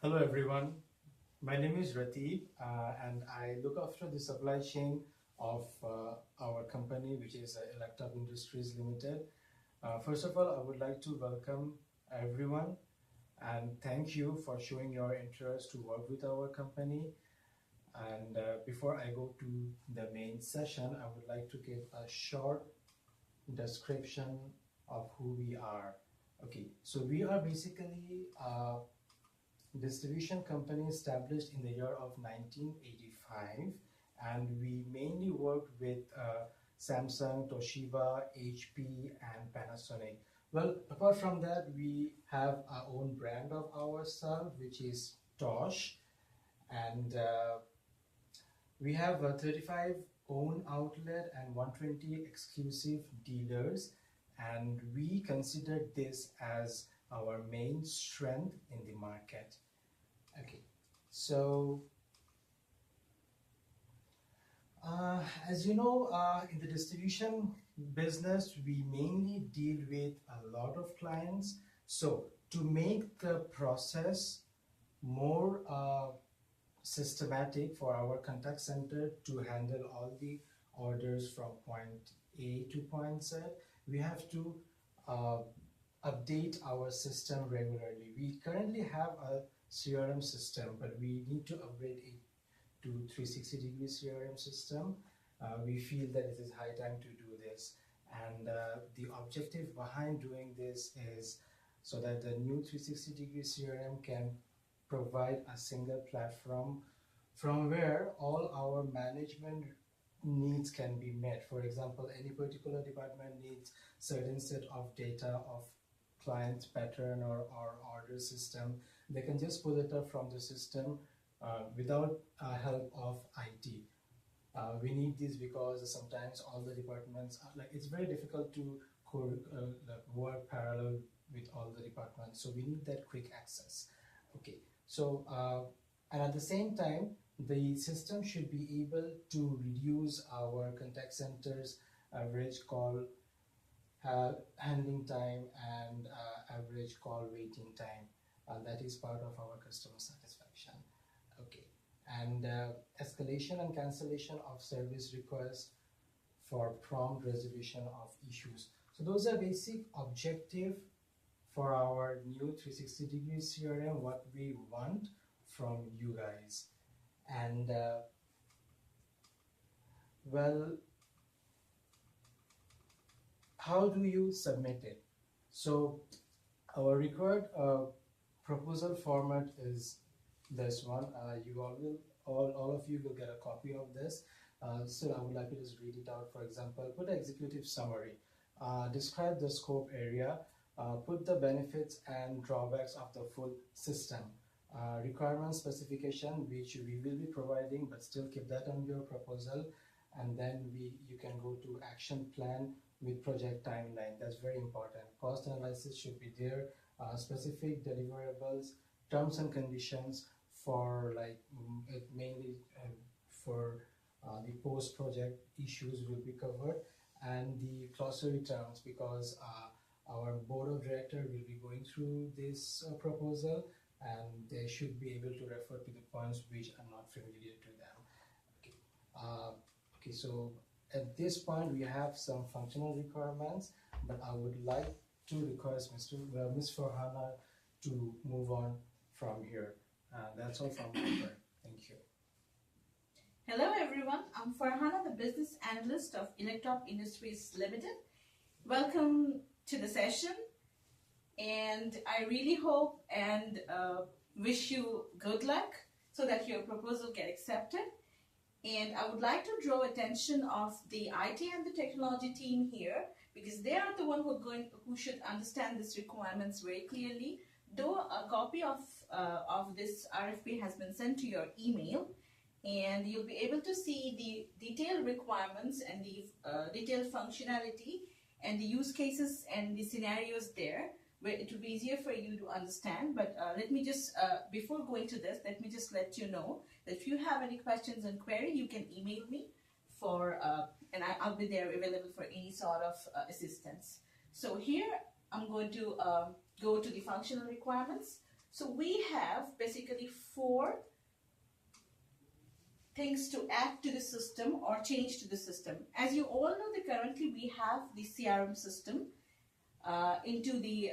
Hello everyone, my name is Rateeb and I look after the supply chain of our company, which is Electab Industries Limited. First of all, I would like to welcome everyone and thank you for showing your interest to work with our company. And before I go to the main session, I would like to give a short description of who we are. Okay, so we are basically distribution company established in the year of 1985, and we mainly work with Samsung, Toshiba, HP, and Panasonic. Well, apart from that, we have our own brand of ourselves, which is Tosh, and we have 35 own outlet and 120 exclusive dealers, and we consider this as our main strength in the market. Okay, so as you know, in the distribution business, we mainly deal with a lot of clients. So to make the process more systematic for our contact center to handle all the orders from point A to point Z, we have to update our system regularly. We currently have a CRM system, but we need to upgrade it to 360-degree CRM system. We feel that it is high time to do this, and the objective behind doing this is so that the new 360-degree CRM can provide a single platform from where all our management needs can be met. For example, any particular department needs certain set of data of client pattern or order system. They can just pull it up from the system without help of IT. We need this because sometimes all the departments are, like, it's very difficult to work parallel with all the departments, so we need that quick access. Okay, so and at the same time, the system should be able to reduce our contact center's average call handling time and average call waiting time. That is part of our customer satisfaction. Okay, and escalation and cancellation of service requests for prompt resolution of issues. So those are basic objective for our new 360-degree CRM, what we want from you guys. And well, how do you submit it? So our required proposal format is this one. All of you will get a copy of this. So I would like to just read it out. For example, put an executive summary, describe the scope area, put the benefits and drawbacks of the full system, requirement specification, which we will be providing, but still keep that on your proposal. And then you can go to action plan with project timeline. That's very important. Cost analysis should be there, specific deliverables, terms and conditions for mainly for the post project issues will be covered, and the glossary terms, because our board of director will be going through this proposal, and they should be able to refer to the points which are not familiar to them. Okay, okay, so at this point we have some functional requirements, but I would like to request Ms. Farhana to move on from here. That's all from my part. Thank you. Hello everyone, I'm Farhana, the business analyst of Electab Industries Limited. Welcome to the session, and I really hope and wish you good luck so that your proposal get accepted. And I would like to draw attention of the IT and the technology team here, because they are the one who should understand these requirements very clearly. Though a copy of this RFP has been sent to your email, and you'll be able to see the detailed requirements and the detailed functionality and the use cases and the scenarios there, where it will be easier for you to understand. But let me just, before going to this, let me just let you know that if you have any questions and query, you can email me for, and I'll be there available for any sort of assistance. So here I'm going to go to the functional requirements. So we have basically 4 things to add to the system or change to the system. As you all know, that currently we have the CRM system into the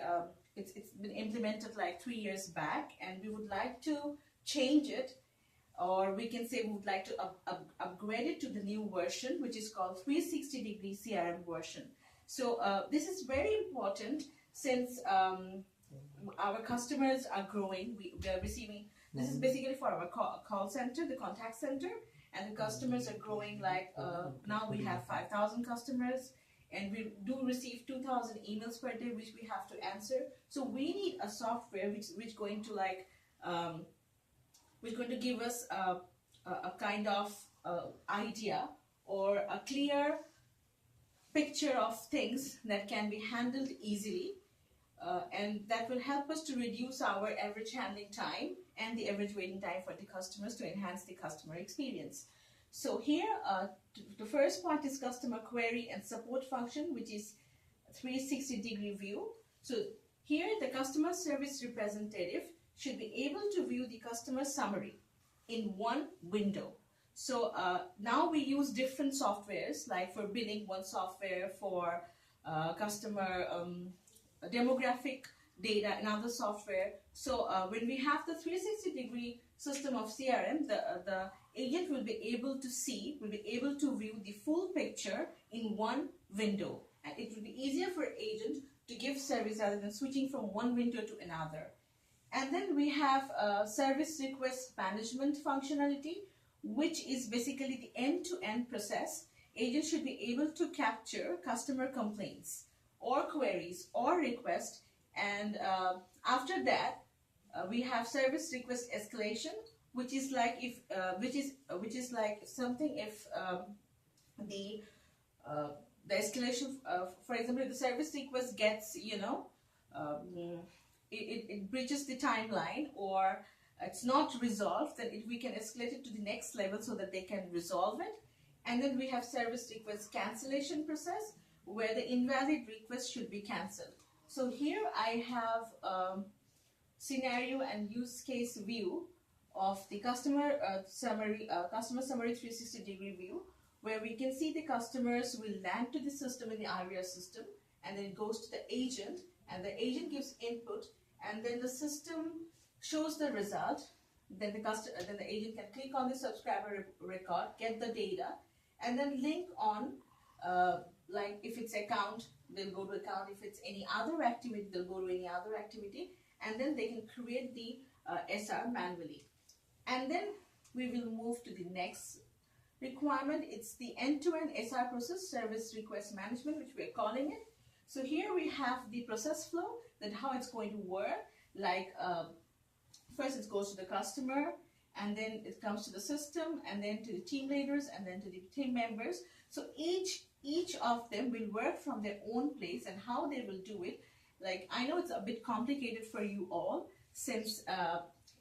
it's been implemented like 3 years back, and we would like to change it, or we can say we would like to upgrade it to the new version, which is called 360-degree CRM version. So this is very important since our customers are growing. We are receiving, this is basically for our call center, the contact center, and the customers are growing. Like now we have 5,000 customers, and we do receive 2,000 emails per day, which we have to answer. So we need a software which going to like which going to give us a kind of idea or a clear picture of things that can be handled easily, and that will help us to reduce our average handling time and the average waiting time for the customers to enhance the customer experience. So here, the first part is customer query and support function, which is 360-degree view. So here, the customer service representative should be able to view the customer summary in one window. So now we use different softwares, like for billing, one software, for customer demographic data, another software. So when we have the 360-degree system of CRM, the agent will be able to view the full picture in one window, and it will be easier for agent to give service rather than switching from one window to another. And then we have service request management functionality, which is basically the end-to-end process. Agents should be able to capture customer complaints or queries or requests, and after that we have service request escalation, which is like if which is like something if the escalation, for example, if the service request gets, it breaches the timeline or it's not resolved, then we can escalate it to the next level so that they can resolve it. And then we have service request cancellation process, where the invalid request should be cancelled. So here I have scenario and use case view of the customer summary 360-degree view, where we can see the customers will land to the system in the IVR system, and then it goes to the agent, and the agent gives input, and then the system shows the result. Then the agent can click on the subscriber record, get the data, and then link on like if it's account, they'll go to account. If it's any other activity, they'll go to any other activity, and then they can create the SR manually. And then we will move to the next requirement. It's the end-to-end SR process, service request management, which we're calling it. So here we have the process flow, that how it's going to work. Like first it goes to the customer, and then it comes to the system, and then to the team leaders, and then to the team members. So each of them will work from their own place, and how they will do it. Like, I know it's a bit complicated for you all, since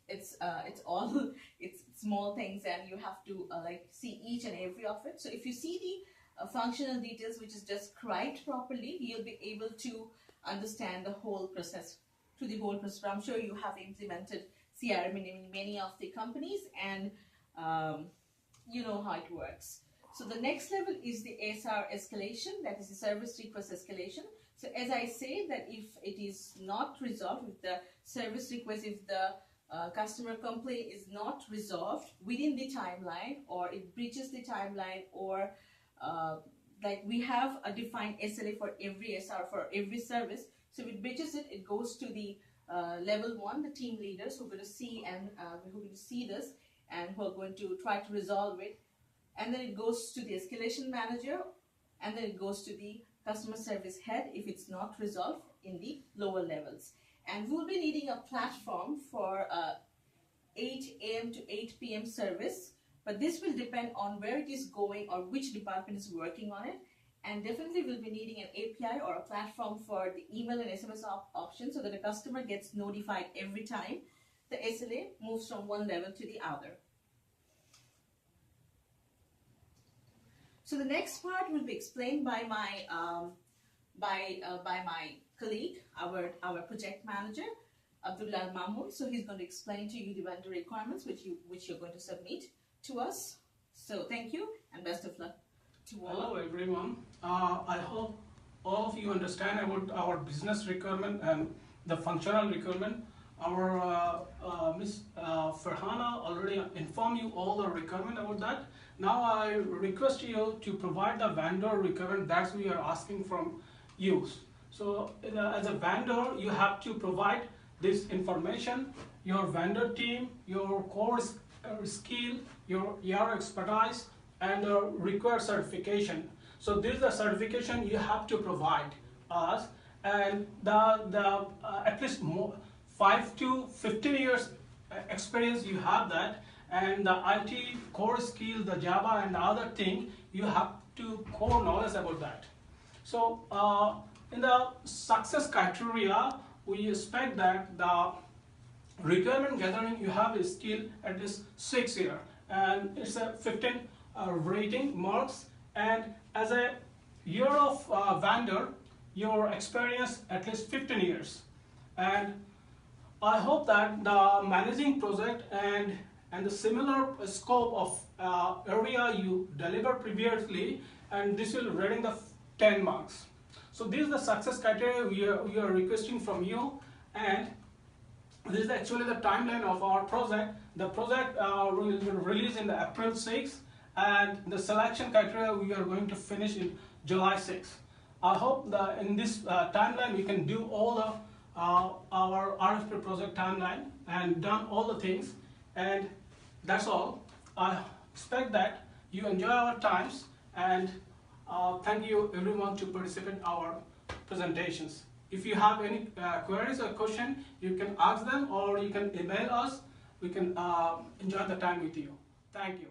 it's all it's small things, and you have to like see each and every of it. So if you see the functional details, which is described properly, you'll be able to understand the whole process, to the whole process. I'm sure you have implemented CRM in many of the companies, and you know how it works. So the next level is the SR escalation, that is the service request escalation. So as I say, that if it is not resolved with the service request, if the customer complaint is not resolved within the timeline, or it breaches the timeline, or like we have a defined SLA for every SR, for every service. So if it breaches it, it goes to the level 1, the team leaders, who are going to see and who are going to see this, and who are going to try to resolve it. And then it goes to the escalation manager, and then it goes to the customer service head if it's not resolved in the lower levels. And we'll be needing a platform for 8 a.m. to 8 p.m. service, but this will depend on where it is going or which department is working on it. And definitely we'll be needing an API or a platform for the email and SMS option, so that the customer gets notified every time the SLA moves from one level to the other. So the next part will be explained by my colleague, our project manager. Abdullah Al Mamun. So he's going to explain to you the vendor requirements which you're going to submit to us. So thank you and best of luck to all. Hello everyone. I hope all of you understand about our business requirement and the functional requirement. Our Miss Farhana already informed you all the requirement about that. Now I request you to provide the vendor requirement that we are asking from you. So as a vendor, you have to provide this information, your vendor team, your core skill, your expertise, and required certification. So this is the certification you have to provide us, and at least 5 to 15 years experience you have that, and the IT core skill, the Java and the other thing, you have to core knowledge about that. So in the success criteria, we expect that the requirement gathering you have is still at least 6 years, and it's a 15 rating marks, and as a year of vendor, your experience at least 15 years. And I hope that the managing project and the similar scope of area you delivered previously, and this will rating the 10 marks. So this is the success criteria we are requesting from you, and this is actually the timeline of our project. The project will be released in the April 6th, and the selection criteria we are going to finish in July 6th. I hope that in this timeline we can do all the our RFP project timeline and done all the things, and that's all. I expect that you enjoy our times, and thank you everyone to participate in our presentations. If you have any queries or question, you can ask them or you can email us. We can enjoy the time with you. Thank you.